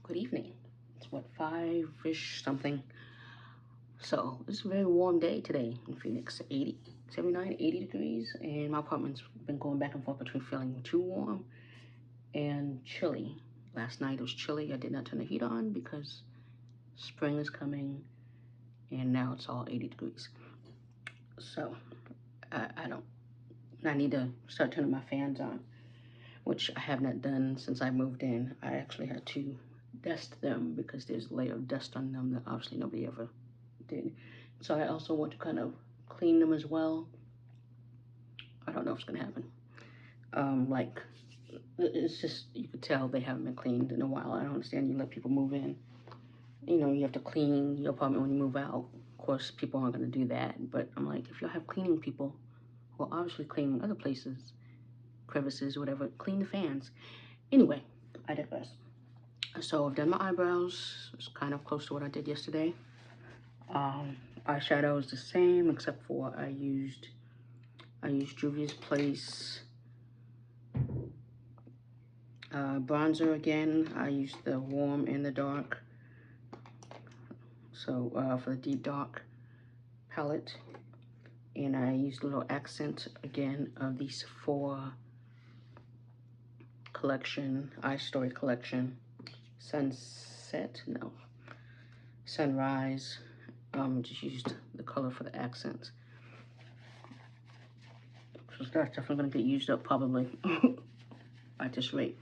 Good evening. It's what, 5-ish something. So it's a very warm day today in Phoenix, 80, 79, 80 degrees, and my apartment's been going back and forth between feeling too warm and chilly. Last night it was chilly. I did not turn the heat on because spring is coming, and now it's all 80 degrees. So I need to start turning my fans on, which I have not done since I moved in. I actually had to dust them because there's a layer of dust on them that obviously nobody ever did. So I also want to kind of clean them as well. I don't know if it's gonna happen. Like, it's just, you could tell they haven't been cleaned in a while. I don't understand. You let people move in, you know, you have to clean your apartment when you move out. Of course, people aren't gonna do that, but I'm like, if you have cleaning people who are obviously cleaning other places, crevices, whatever, clean the fans. Anyway, I digress. So I've done my eyebrows. It's kind of close to what I did yesterday. Eyeshadow is the same, except for I used Juvia's Place bronzer again. I used the warm and the dark. So for the deep dark palette, and I used a little accent again of the Sephora collection, Eye Story collection, Sunrise. Just used the color for the accents. So that's definitely gonna get used up probably at this rate.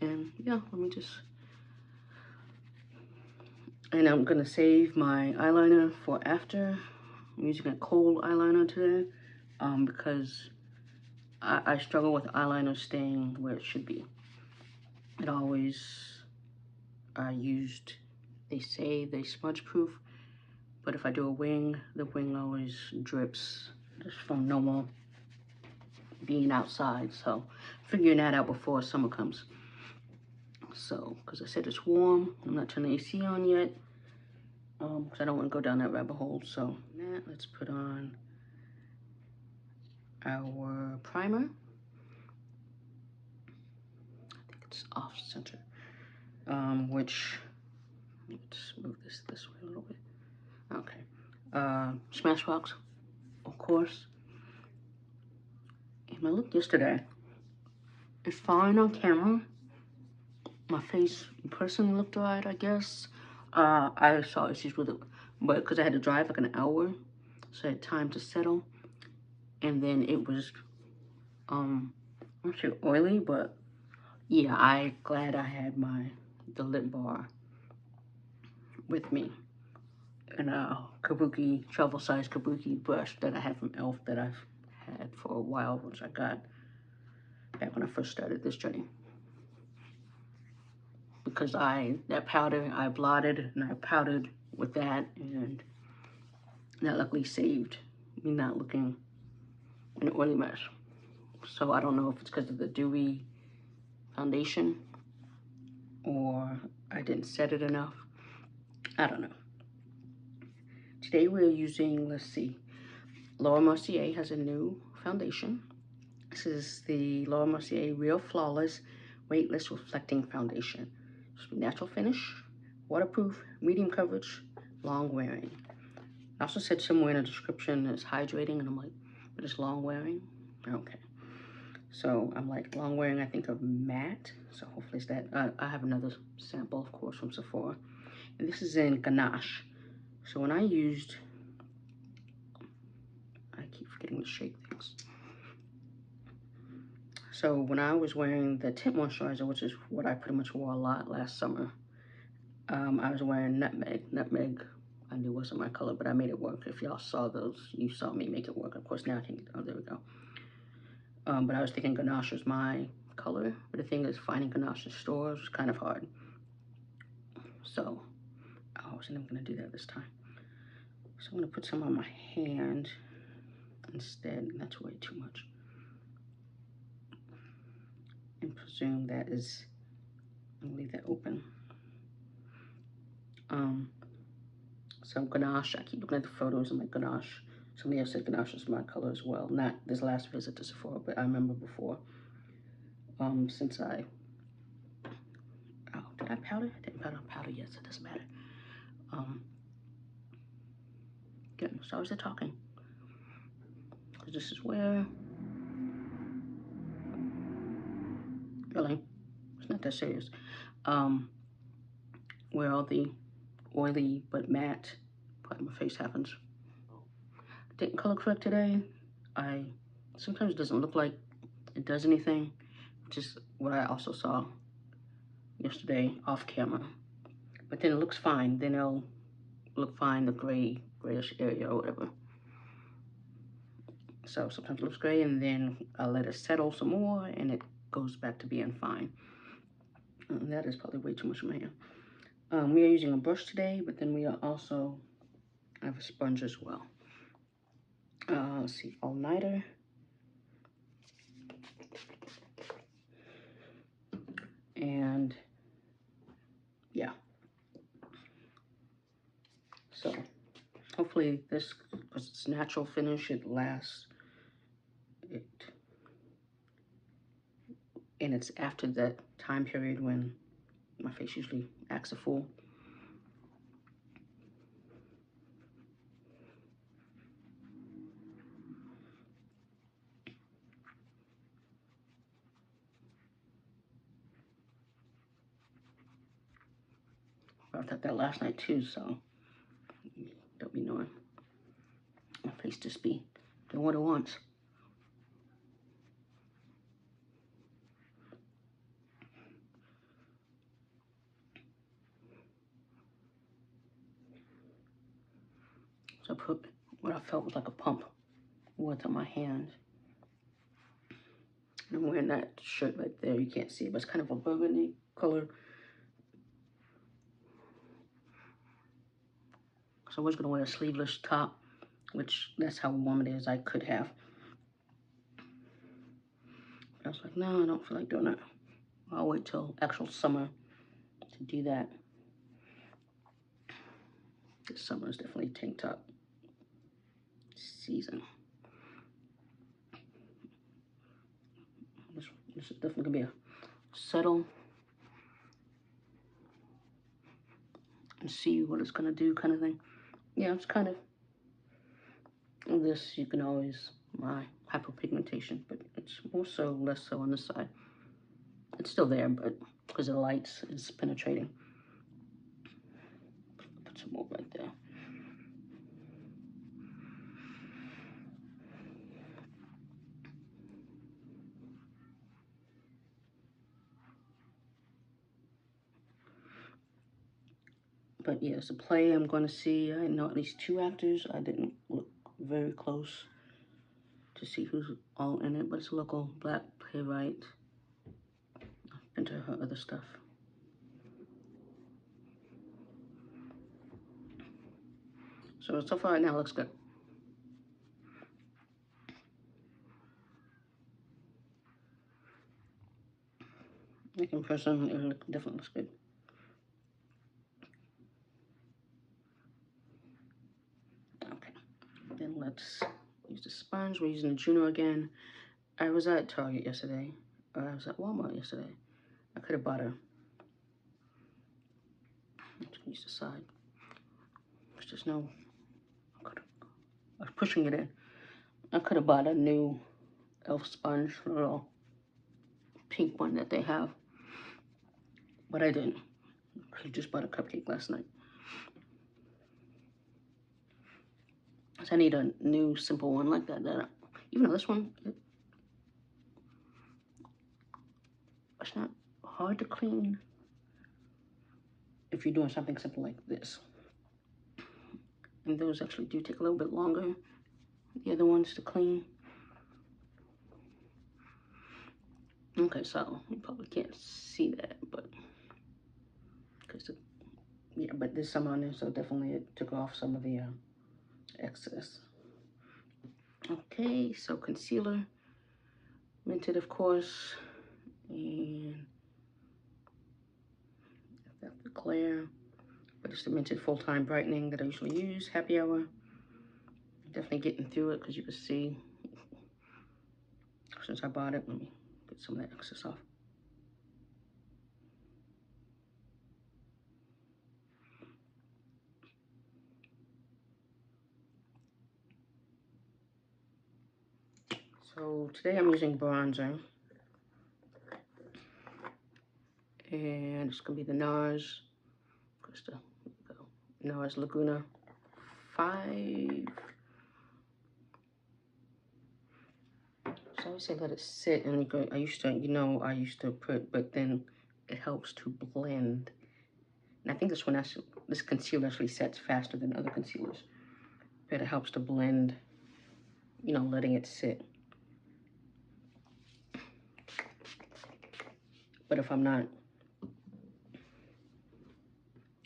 And yeah, and I'm gonna save my eyeliner for after. I'm using a cold eyeliner today because I struggle with eyeliner staying where it should be. It always they say they smudge proof, but if I do a wing, the wing always drips just from normal being outside. So figuring that out before summer comes. So, because I said it's warm, I'm not turning the AC on yet, because I don't want to go down that rabbit hole. So now let's put on our primer. I think it's off center, which, let's move this way a little bit. Okay, Smashbox, of course. And my look yesterday is fine on camera. My face in person looked alright, I guess. I saw issues with it, but because I had to drive like an hour, so I had time to settle. And then it was, I'm not sure oily, but yeah, I'm glad I had the lip bar with me. And a kabuki, travel size kabuki brush that I had from e.l.f. that I've had for a while, which I got back when I first started this journey. Because that powder, I blotted and I powdered with that, and that luckily saved me not looking an oily mess. So I don't know if it's because of the dewy foundation or I didn't set it enough. I don't know. Today we're using, let's see, Laura Mercier has a new foundation. This is the Laura Mercier Real Flawless Weightless Reflecting Foundation. Natural finish, waterproof, medium coverage, long wearing. I also said somewhere in the description it's hydrating, and I'm like, but it's long wearing? Okay. So I'm like, long wearing, I think of matte. So hopefully it's that. I have another sample, of course, from Sephora. And this is in Ganache. So when I keep forgetting to shake things. So when I was wearing the tint moisturizer, which is what I pretty much wore a lot last summer, I was wearing Nutmeg. Nutmeg, I knew wasn't my color, but I made it work. If y'all saw those, you saw me make it work. Of course, now I can, oh, there we go. But I was thinking Ganache was my color, but the thing is, finding Ganache in stores was kind of hard. So I wasn't even gonna do that this time. So I'm gonna put some on my hand instead. That's way too much. And presume that is, I'm gonna leave that open. So Ganache, I keep looking at the photos. I'm like, Ganache. Somebody else said Ganache is my color as well. Not this last visit to Sephora, but I remember before. Since I, oh, did I powder? I didn't powder, yes, it doesn't matter. Goodness, I was there talking. Because this is where, really, it's not that serious. Where all the oily but matte part of my face happens. Didn't color correct today. Sometimes it doesn't look like it does anything, which is what I also saw yesterday off camera. But then it looks fine. Then it'll look fine, the grayish area or whatever. So sometimes it looks gray, and then I'll let it settle some more, and it goes back to being fine. And that is probably way too much of my hair. We are using a brush today, but then we are also, I have a sponge as well. Let's see, all-nighter. And yeah. So hopefully this, because it's natural finish, it lasts. And it's after that time period when my face usually acts a fool. I thought that last night too, so don't be knowing. My face just be doing what it wants. So I put what I felt was like a pump water on my hand. And I'm wearing that shirt right there. You can't see it, but it's kind of a burgundy color. So I was gonna wear a sleeveless top, which that's how warm it is. I could have. But I was like, no, I don't feel like doing that. I'll wait till actual summer to do that. This summer is definitely tank top season. This is definitely gonna be a settle and see what it's gonna do kind of thing. Yeah, it's kind of this. You can always, my hyperpigmentation, but it's more so, less so on this side. It's still there, but because of the lights, it's penetrating. Put some more right there. But yeah, it's a play I'm going to see. I know at least 2 actors. I didn't look very close to see who's all in it, but it's a local black playwright. Into her other stuff. So far right now it looks good. Like in person, it definitely looks good. Okay, then let's use the sponge. We're using the Juno again. I was at Target yesterday. I was at Walmart yesterday. I could have bought her. I'm just gonna use the side. There's just no, I was pushing it in. I could have bought a new e.l.f. sponge, a little pink one that they have. But I didn't. I just bought a cupcake last night. So I need a new simple one like that. Even though this one, it's not hard to clean if you're doing something simple like this. And those actually do take a little bit longer, the other ones to clean. Okay, so you probably can't see that, but because yeah, but there's some on there, so definitely it took off some of the excess. Okay, so concealer, Mented, of course, and that's the Claire, but it's the Mented full-time brightening that I usually use. Happy hour. Definitely getting through it because you can see since I bought it. Let me get some of that excess off. So today I'm using bronzer. And it's going to be the NARS. NARS Laguna 5. So I always say let it sit, and you go, I used to put, but then it helps to blend. And I think this concealer actually sets faster than other concealers. But it helps to blend, you know, letting it sit. But if I'm not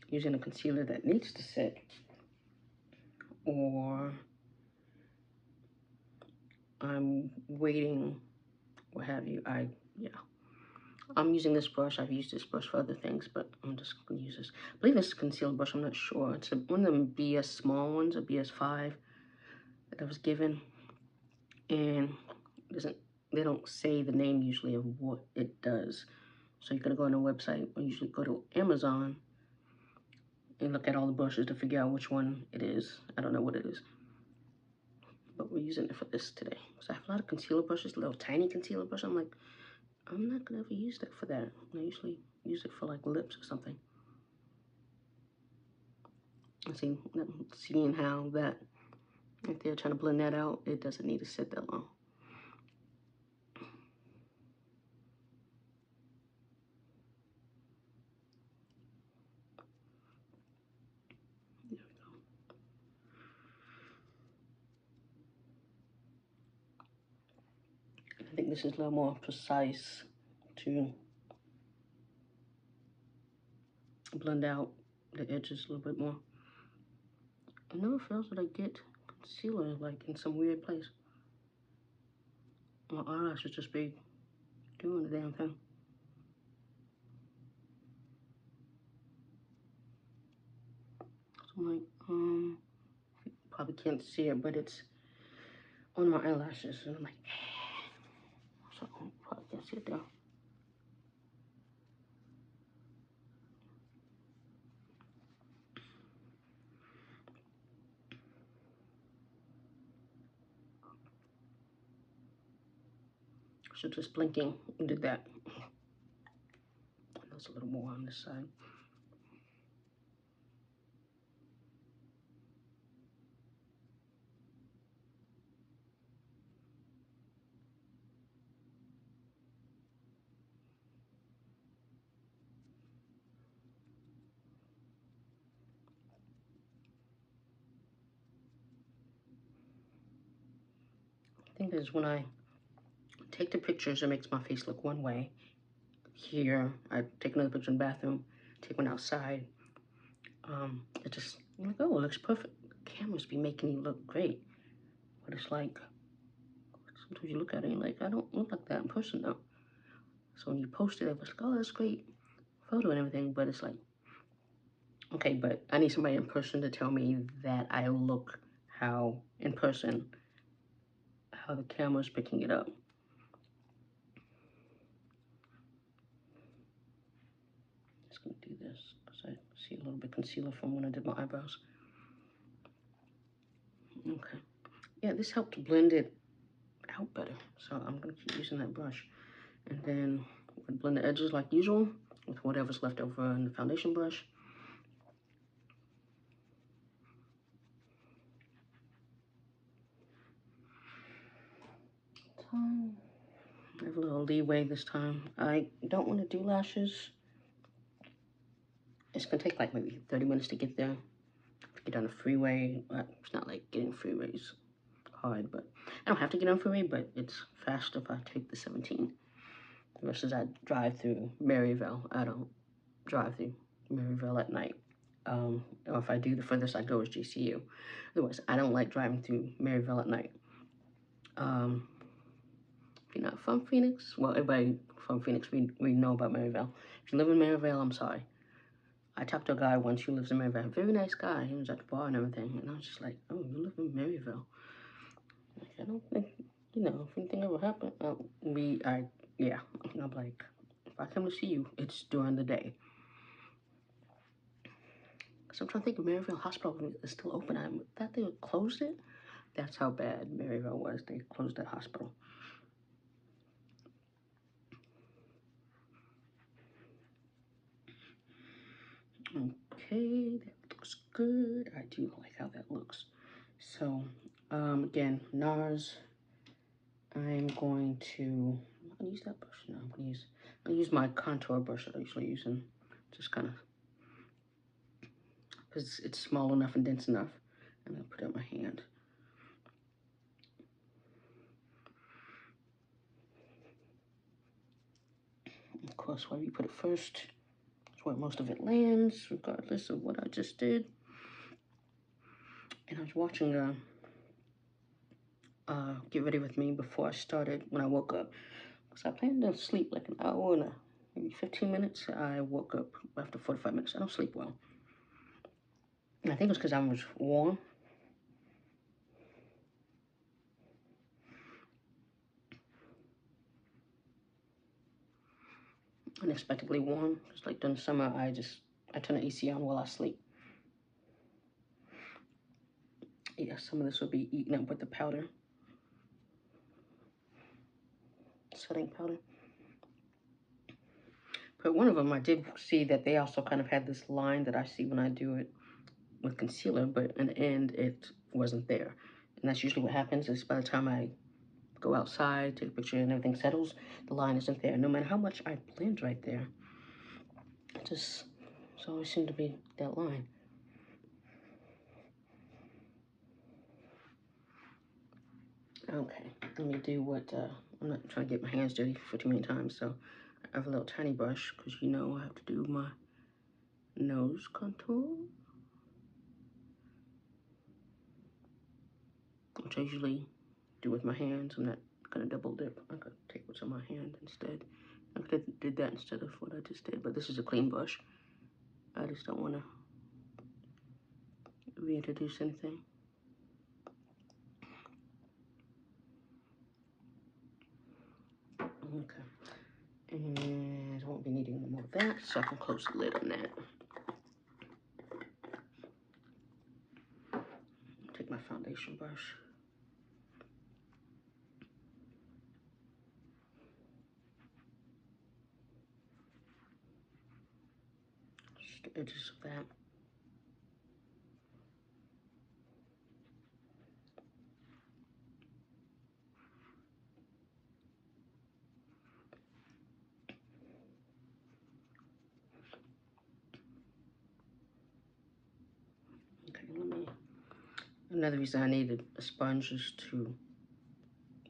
using a concealer that needs to sit, or I'm waiting, what have you, I'm using this brush. I've used this brush for other things, but I'm just going to use this. I believe it's a concealer brush. I'm not sure. It's one of them BS small ones, a BS5 that I was given. And they don't say the name usually of what it does. So you're going to go on a website, or usually go to Amazon and look at all the brushes to figure out which one it is. I don't know what it is. But we're using it for this today. So I have a lot of concealer brushes, little tiny concealer brush. I'm like, I'm not going to ever use that for that. I usually use it for like lips or something. Seeing how that, if they're trying to blend that out, it doesn't need to sit that long. There we go. I think this is a little more precise to blend out the edges a little bit more. It never feels that I get concealer like in some weird place. My eyelashes just be doing the damn thing. So I'm like, you probably can't see it, but it's on my eyelashes, and I'm like, so you probably can't see it there. So just blinking did that. There's a little more on this side. I think this is when I take the pictures, it makes my face look one way. Here, I take another picture in the bathroom, take one outside. It just, I'm like, oh, it looks perfect. Cameras be making you look great. But it's like, sometimes you look at it and you're like, I don't look like that in person though. So when you post it, it's like, oh, that's great photo and everything. But it's like, okay, but I need somebody in person to tell me that I look how, in person, how the camera's picking it up. Just gonna do this because I see a little bit concealer from when I did my eyebrows. Okay. Yeah, this helped blend it out better. So I'm gonna keep using that brush. And then I'm gonna blend the edges like usual with whatever's left over in the foundation brush. I have a little leeway this time. I don't want to do lashes. It's gonna take like maybe 30 minutes to get there. Get on the freeway. It's not like getting freeways hard, but I don't have to get on freeway, but it's faster if I take the 17 versus I drive through Maryville. I don't drive through Maryville at night. Or if I do, the furthest I go is GCU. Otherwise, I don't like driving through Maryville at night. If you're not from Phoenix, well, everybody from Phoenix, we know about Maryville. If you live in Maryville, I'm sorry. I talked to a guy once who lives in Maryville. Very nice guy. He was at the bar and everything. And I was just like, oh, you live in Maryville. Like, I don't think, you know, if anything ever happened, yeah. I'm like, if I come to see you, it's during the day. So I'm trying to think if Maryville Hospital is still open. I thought they closed it. That's how bad Maryville was. They closed that hospital. Okay, that looks good. I do like how that looks. So, again, NARS. I'm going to use that brush. No, I'm gonna use my contour brush that I usually use, and just kind of, because it's small enough and dense enough. I'm gonna put it on my hand. Of course, wherever you put it first, that's where most of it lands, regardless of what I just did. And I was watching Get Ready With Me before I started, when I woke up. Because I planned to sleep like an hour and maybe 15 minutes. I woke up after 45 minutes. I don't sleep well. And I think it was because I was warm. Unexpectedly warm. Just like during the summer, I turn the AC on while I sleep. Yeah, some of this will be eaten up with the powder. Setting powder. But one of them, I did see that they also kind of had this line that I see when I do it with concealer, but in the end, it wasn't there. And that's usually what happens, is by the time I go outside, take a picture, and everything settles, the line isn't there. No matter how much I blend right there, it's always seemed to be that line. Okay, let me do what, I'm not trying to get my hands dirty for too many times, so I have a little tiny brush, because you know I have to do my nose contour, which I usually do with my hands. I'm not gonna double dip. I could take what's on my hand instead. I could have did that instead of what I just did, but this is a clean brush. I just don't want to reintroduce anything. Okay, and I won't be needing any more of that, so I can close the lid on that. Take my foundation brush. Just the edges of that. Okay, another reason I needed a sponge is to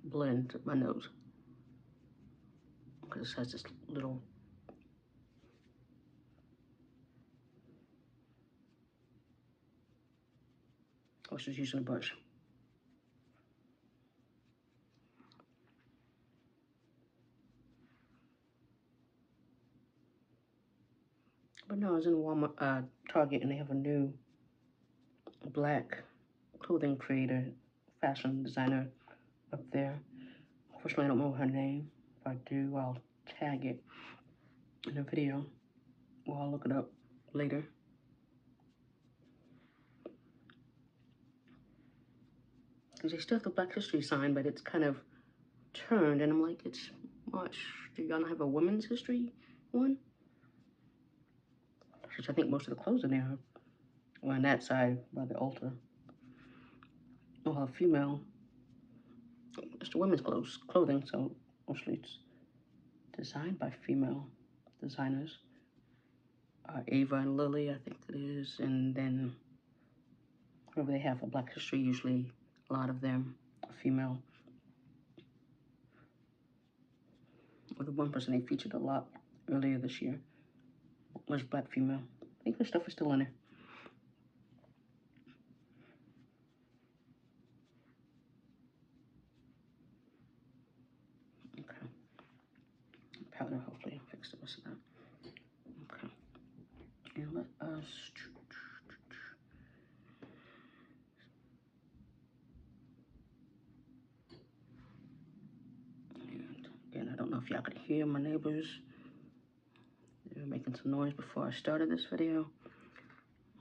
blend my nose, because it has this little, I was just using a brush. But no, I was in Walmart, Target, and they have a new black clothing creator, fashion designer up there. Unfortunately, I don't know her name. If I do, I'll tag it in a video, or I'll look it up later. Because they still have the Black History sign, but it's kind of turned, and I'm like, it's much. Do y'all not have a women's history one? Which I think most of the clothes in there are on that side by the altar. Well, female, it's the women's clothing, so mostly it's designed by female designers. Ava and Lily, I think it is, and then wherever they have a Black History, usually a lot of them are female. Or the one person they featured a lot earlier this year was black female. I think the stuff is still in there. Okay. Powder, hopefully I'll fix the rest of that. Okay. And let us... And again, I don't know if y'all could hear my neighbors. They were making some noise before I started this video.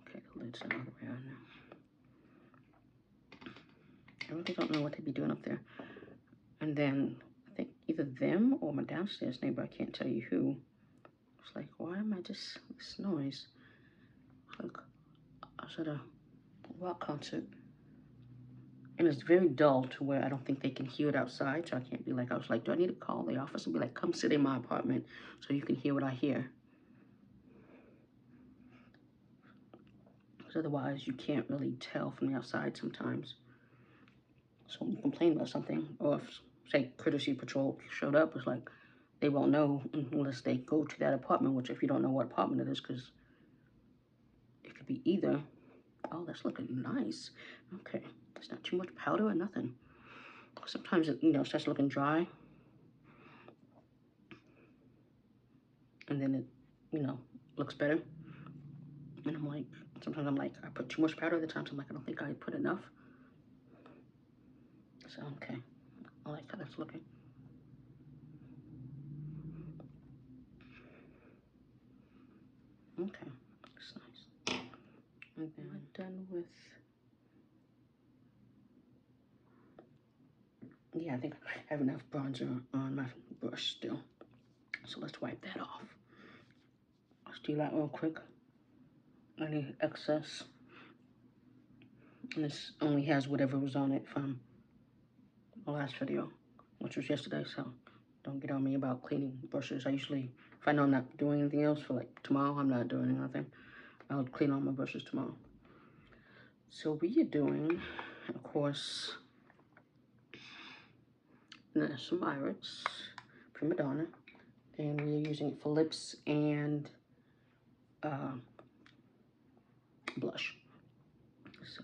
Okay, the lid's all the way on now. I really don't know what they'd be doing up there. And then I think either them or my downstairs neighbor, I can't tell you who. It's like, why am I just this noise? like I was at a rock concert. And it's very dull to where I don't think they can hear it outside. So I can't be like, I was like, do I need to call the office and be like, come sit in my apartment so you can hear what I hear? Because otherwise you can't really tell from the outside sometimes. So when you complain about something, or if, say, courtesy patrol showed up, it's like, they won't know unless they go to that apartment, which if you don't know what apartment it is, because it could be either. Oh, that's looking nice. Okay, it's not too much powder or nothing. Sometimes it, starts looking dry. And then it, looks better. And I'm like, sometimes I'm like, I put too much powder. Other times I'm like, I don't think I put enough. So, okay. I like how that's looking. Okay, that's nice. And then I'm done with, yeah, I think I have enough bronzer on my brush still. So let's wipe that off. Let's do that real quick. Any excess. And this only has whatever was on it from the last video, which was yesterday, so don't get on me about cleaning brushes. I usually, if I know I'm not doing anything else for like tomorrow, I'm not doing anything. I'll clean all my brushes tomorrow. So we are doing, of course, some Myricks, Primadonna, and we are using it for lips and blush. So,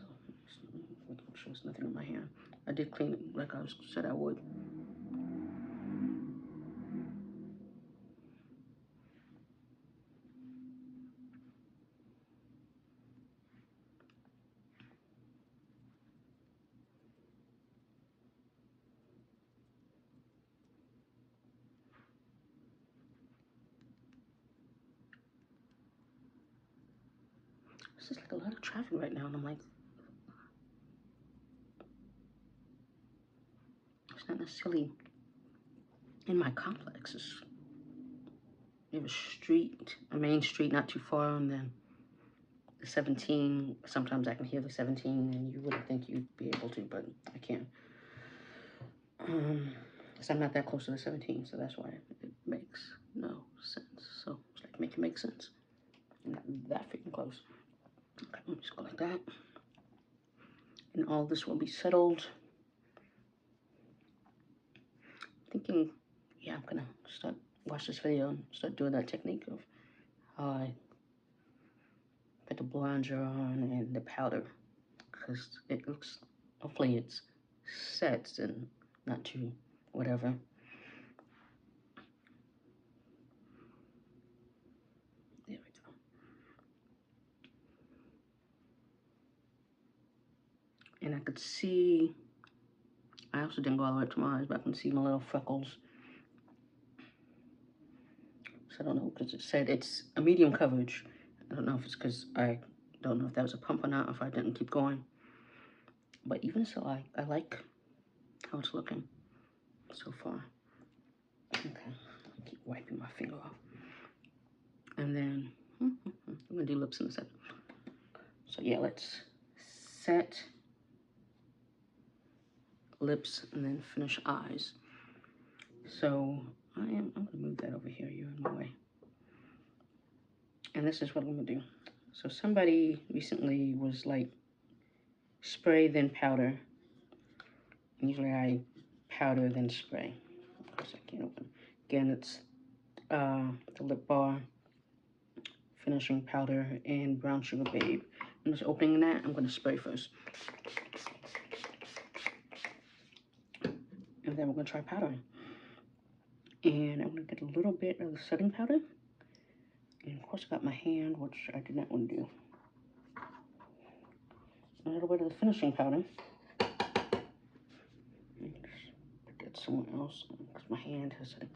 make sure there's nothing in my hand. I did clean it like I said I would. This is like a lot of traffic right now, and I'm like, it's not necessarily in my complexes. We have a street, a main street not too far, and then the 17. Sometimes I can hear the 17, and you wouldn't think you'd be able to, but I can. Because I'm not that close to the 17, so that's why it makes no sense. So it's like, make it make sense. Not that freaking close. Okay, let me just go like that. And all this will be settled. Thinking, yeah, I'm gonna watch this video and start doing that technique of how I put the bronzer on and the powder, because it looks, hopefully it's sets and not too whatever. There we go. And I could see, I also didn't go all the way up to my eyes, but I can see my little freckles. So I don't know, because it said it's a medium coverage. I don't know if it's because I don't know if that was a pump or not, or if I didn't keep going. But even so, I like how it's looking so far. Okay, keep wiping my finger off. And then, I'm gonna do lips in a second. So yeah, let's set lips and then finish eyes. So I'm gonna move that over here, you're in my way. And this is what I'm gonna do. So somebody recently was like, spray then powder. Usually I powder then spray. Of course I can't open. Again, it's the lip bar, finishing powder, and brown sugar babe. I'm just opening that. I'm gonna spray first. And then we're gonna try powdering. And I'm gonna get a little bit of the setting powder. And of course I got my hand, which I did not want to do. A little bit of the finishing powder. And just put that somewhere else, because my hand has setting.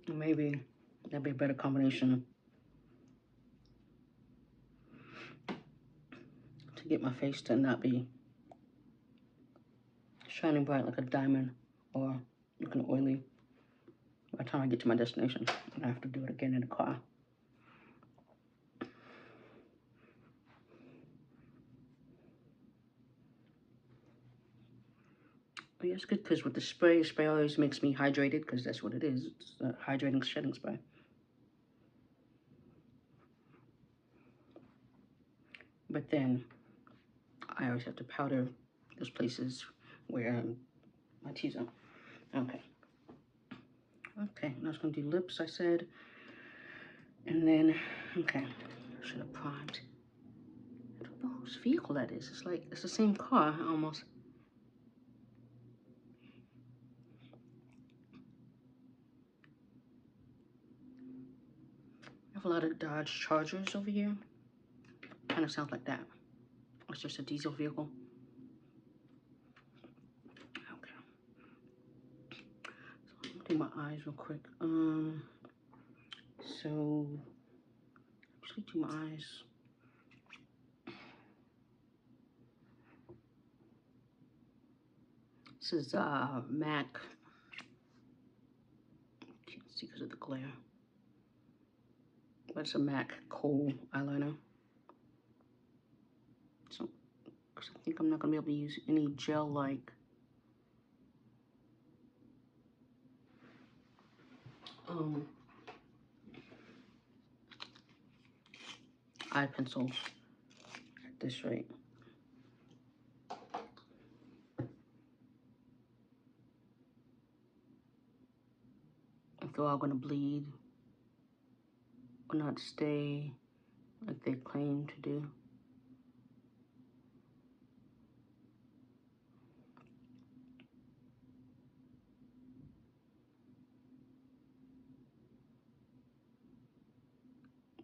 Maybe that'd be a better combination to get my face to not be shining bright like a diamond or looking oily. By the time I get to my destination, I have to do it again in the car. But yeah, it's good because with the spray always makes me hydrated because that's what it is. It's a hydrating shedding spray. But then I always have to powder those places where my T-zone. Okay. Okay, now I was gonna do lips, I said. And then, okay, I should have primed. I don't know whose vehicle that is. It's like, it's the same car, almost. I have a lot of Dodge Chargers over here. Kind of sounds like that. It's just a diesel vehicle. Okay. So I'm gonna do my eyes real quick. So actually do my eyes. This is MAC. Can't see because of the glare. But it's a MAC Kohl eyeliner. So, because I think I'm not gonna be able to use any gel-like eye pencils at this rate. If they're all gonna bleed or not stay like they claim to do.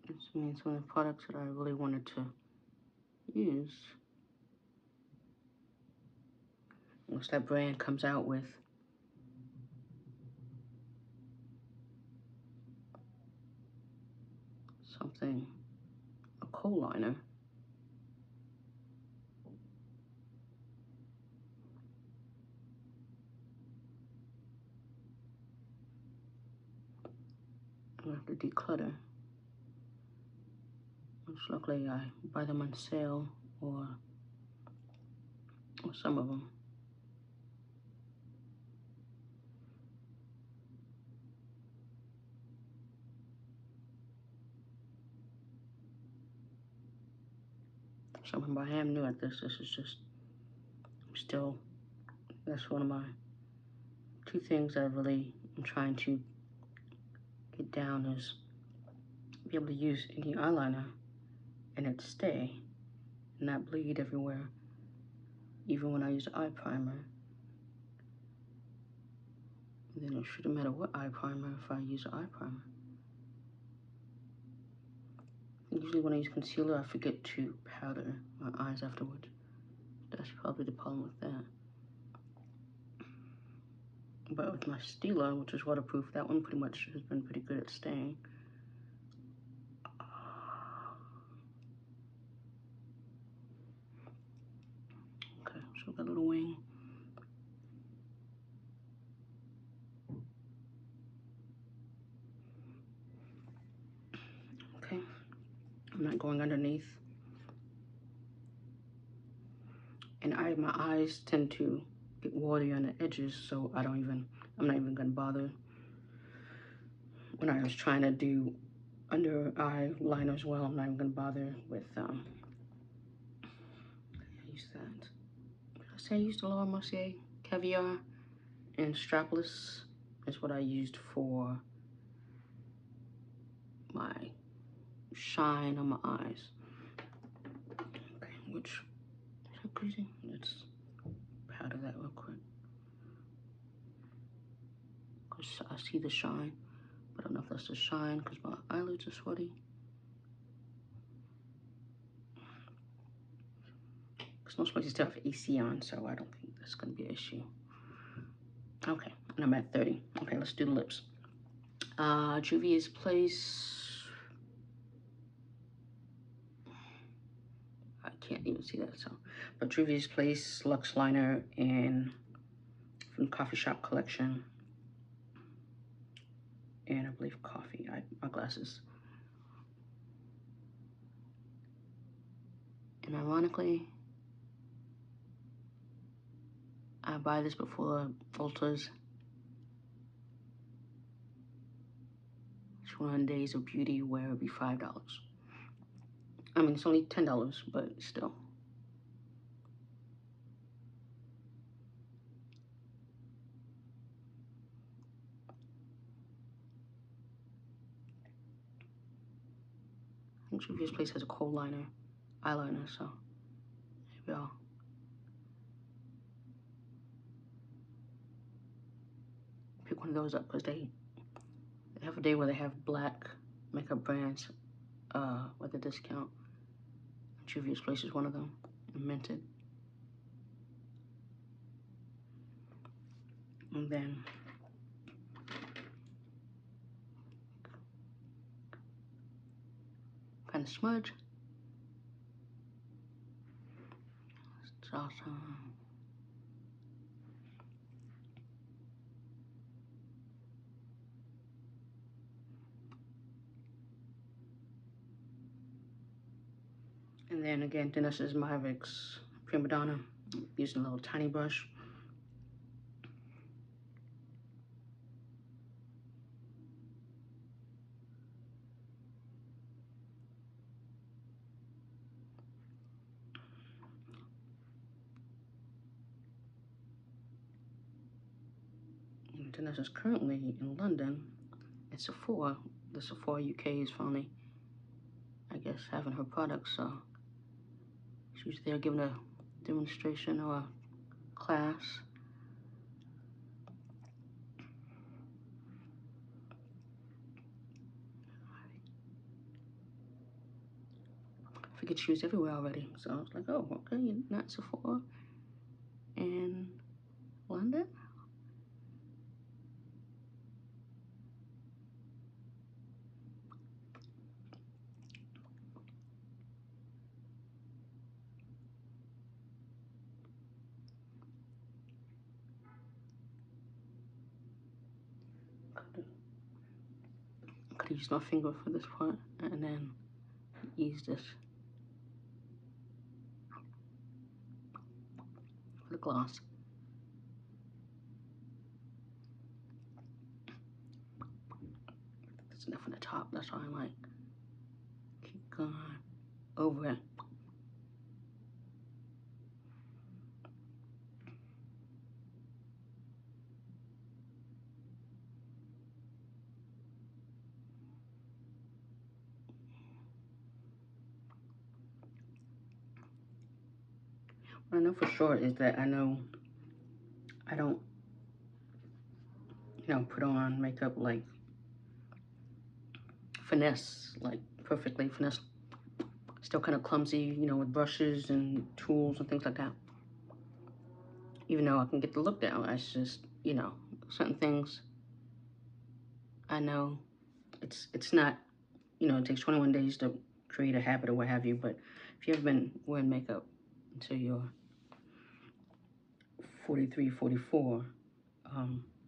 This means some of the products that I really wanted to use. Once that brand comes out with something, a kohl liner, I have to declutter. Which luckily I buy them on sale or some of them. So remember, I am new at this. This is just, I'm still, that's one of my two things that I really am trying to get down is be able to use any eyeliner and it stay and not bleed everywhere, even when I use eye primer. And then it shouldn't matter what eye primer if I use eye primer. Usually when I use concealer, I forget to powder my eyes afterwards. That's probably the problem with that. But with my Stila, which is waterproof, that one pretty much has been pretty good at staying. Okay, so that little wing. Okay, I'm not going underneath. And my eyes tend to get watery on the edges, so I'm not even gonna bother. When I was trying to do under eye liner as well, I'm not even gonna bother with, I use that. Did I say I used the Laura Mercier Caviar and Strapless? Is what I used for my shine on my eyes. Okay, which, is that crazy? Let's powder that real quick. Because I see the shine, but I don't know if that's the shine because my eyelids are sweaty. Because most places still have AC on, so I don't think that's going to be an issue. Okay, and I'm at 30. Okay, let's do the lips. Juvia's Place. I can't even see that, so. But Juvia's Place Luxe Liner from Coffee Shop Collection. and I believe coffee eyeglasses. And ironically, I buy this before Ulta's 21 Days of Beauty, where it would be $5. I mean, it's only $10, but still. I think Juvia's Place has a coal liner, eyeliner, so maybe I'll pick one of those up, because they have a day where they have black makeup brands with a discount. Juvia's Place is one of them, and Mented. And then kind of smudge. It's awesome. And then again, Danessa's Myricks Primadonna, using a little tiny brush. And Danessa's currently in London at Sephora. The Sephora UK is finally, I guess, having her products, so she's there giving a demonstration or a class. I figured she was everywhere already, so I was like, oh, okay, you're not Sephora in London? I could use my finger for this part, and then use this for the gloss. That's enough on the top, that's all I like. Keep going over it. What I know for sure is that I know I don't, you know, put on makeup like finesse, like perfectly finesse. Still kind of clumsy, you know, with brushes and tools and things like that. Even though I can get the look down, it's just, you know, certain things I know it's not, you know, it takes 21 days to create a habit or what have you, but if you have been wearing makeup until you're 43, 44,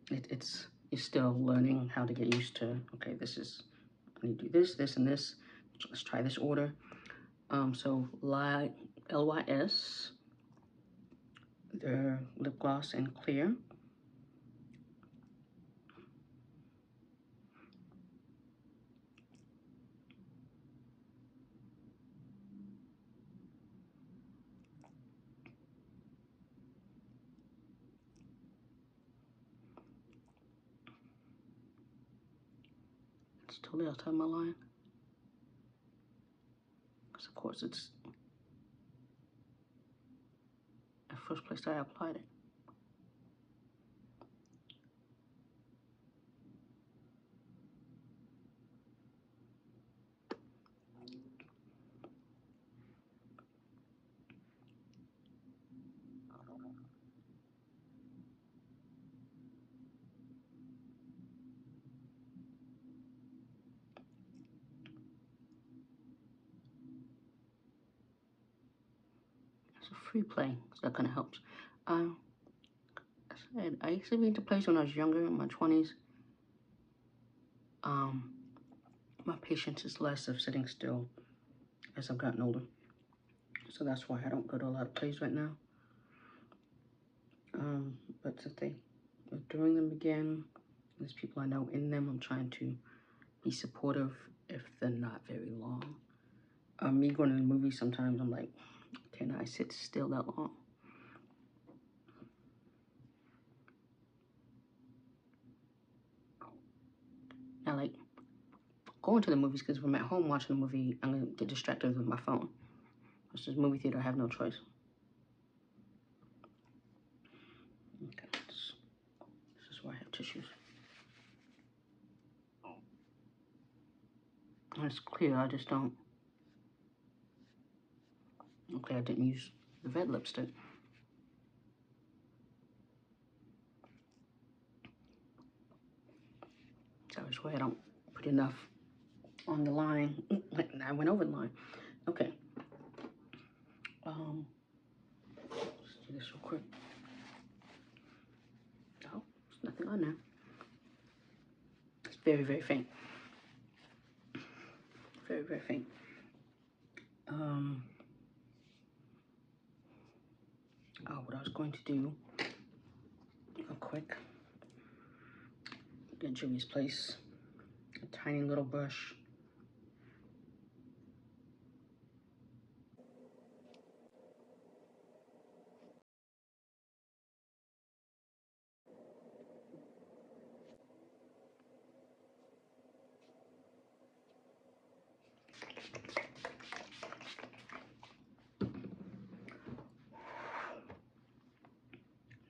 you're still learning how to get used to, okay, this is, I need to do this, this, and this. Let's try this order. So LYS, the lip gloss in clear. It's totally outside my line. Because of course it's the first place I applied it. It's a free play, so that kind of helps. I said, I used to be into plays when I was younger, in my 20s. My patience is less of sitting still as I've gotten older. So that's why I don't go to a lot of plays right now. But since they are doing them again, there's people I know in them, I'm trying to be supportive if they're not very long. Me going to the movies, sometimes I'm like, can I sit still that long? Now, like, going to the movies, because if I'm at home watching a movie, I'm going to get distracted with my phone. It's just movie theater, I have no choice. Okay, this is where I have tissues. And it's clear, I just don't. Okay, I didn't use the red lipstick. So this way I don't put enough on the line. Like, I went over the line. Okay. Let's do this real quick. Oh, there's nothing on there. It's very, very faint. Very, very faint. Oh, what I was going to do, real quick, get Jimmy's place, a tiny little brush.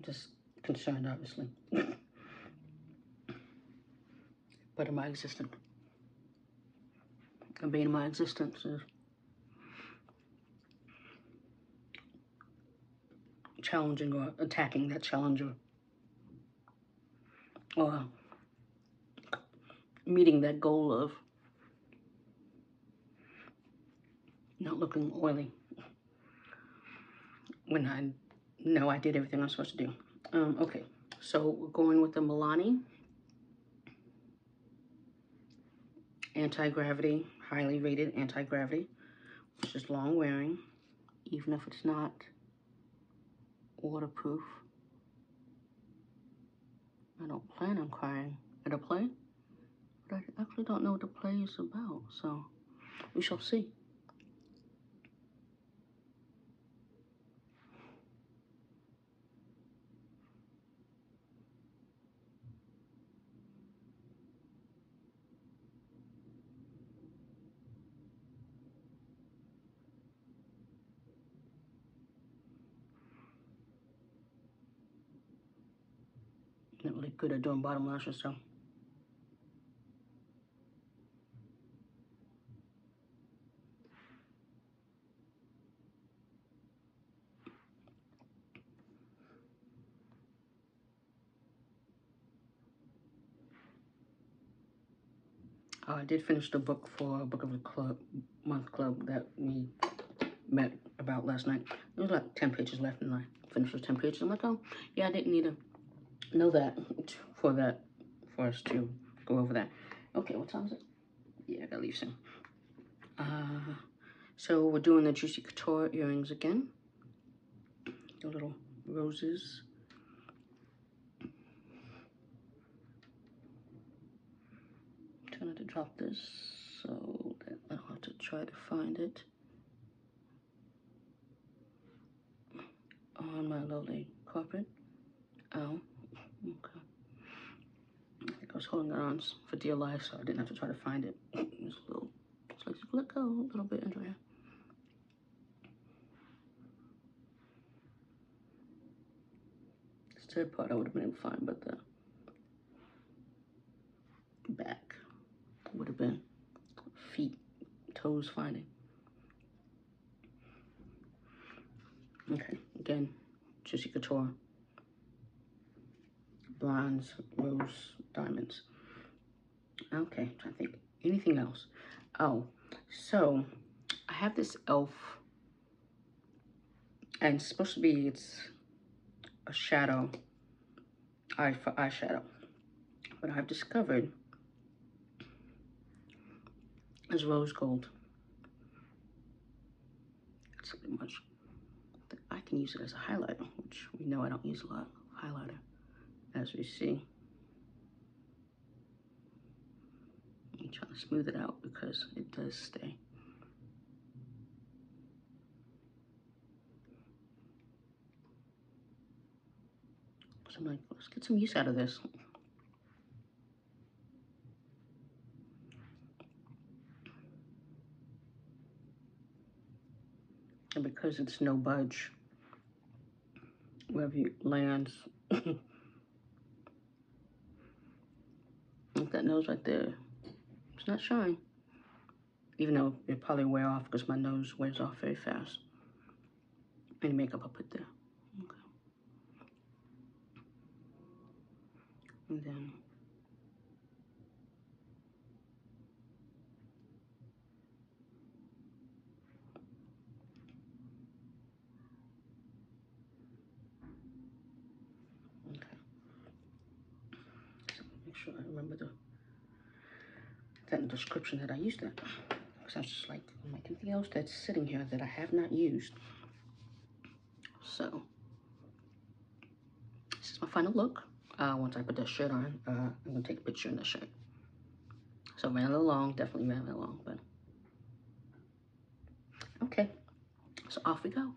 Just concerned, obviously. But in my existence, and being in my existence is challenging or attacking that challenger, or meeting that goal of not looking oily when I know I did everything I'm supposed to do. Okay, so we're going with the Milani Anti-Gravity, highly rated Anti-Gravity, which is long wearing, even if it's not waterproof. I don't plan on crying at a play, but I actually don't know what the play is about, so we shall see. Not really good at doing bottom lashes, so. I did finish the book for Book of the Club Month Club that we met about last night. There was like 10 pages left, and I finished with 10 pages. I'm like, oh, yeah, I didn't need to know that for us to go over that. Okay, what time is it? Yeah, I gotta leave soon. So we're doing the Juicy Couture earrings again. The little roses. I'm trying to drop this so that I'll have to try to find it on my lovely carpet. Oh, okay. I think I was holding it on for dear life, so I didn't have to try to find it. Just a little, so just let go a little bit, Andrea. This third part I would have been able to find, but the back would have been feet, toes finding. Okay, again, Juicy Couture. Bronze, rose, diamonds. Okay, I'm trying to think. Anything else? Oh, so I have this e.l.f. and it's supposed to be, it's a shadow, for eyeshadow. But I've discovered is rose gold. It's a bit much. I can use it as a highlighter, which we know I don't use a lot of highlighter, as we see. I'm trying to smooth it out because it does stay. So I'm like, let's get some use out of this. And because it's no budge, wherever it lands, like that nose right there, it's not showing. Even though it probably wear off because my nose wears off very fast. Any makeup I put there. Okay. And then okay. So make sure I remember that in the description that I used that. Because I was just like, anything else that's sitting here that I have not used. So this is my final look. Once I put that shirt on, I'm gonna take a picture in the shirt. So ran a little long, definitely ran a little long, but okay. So off we go.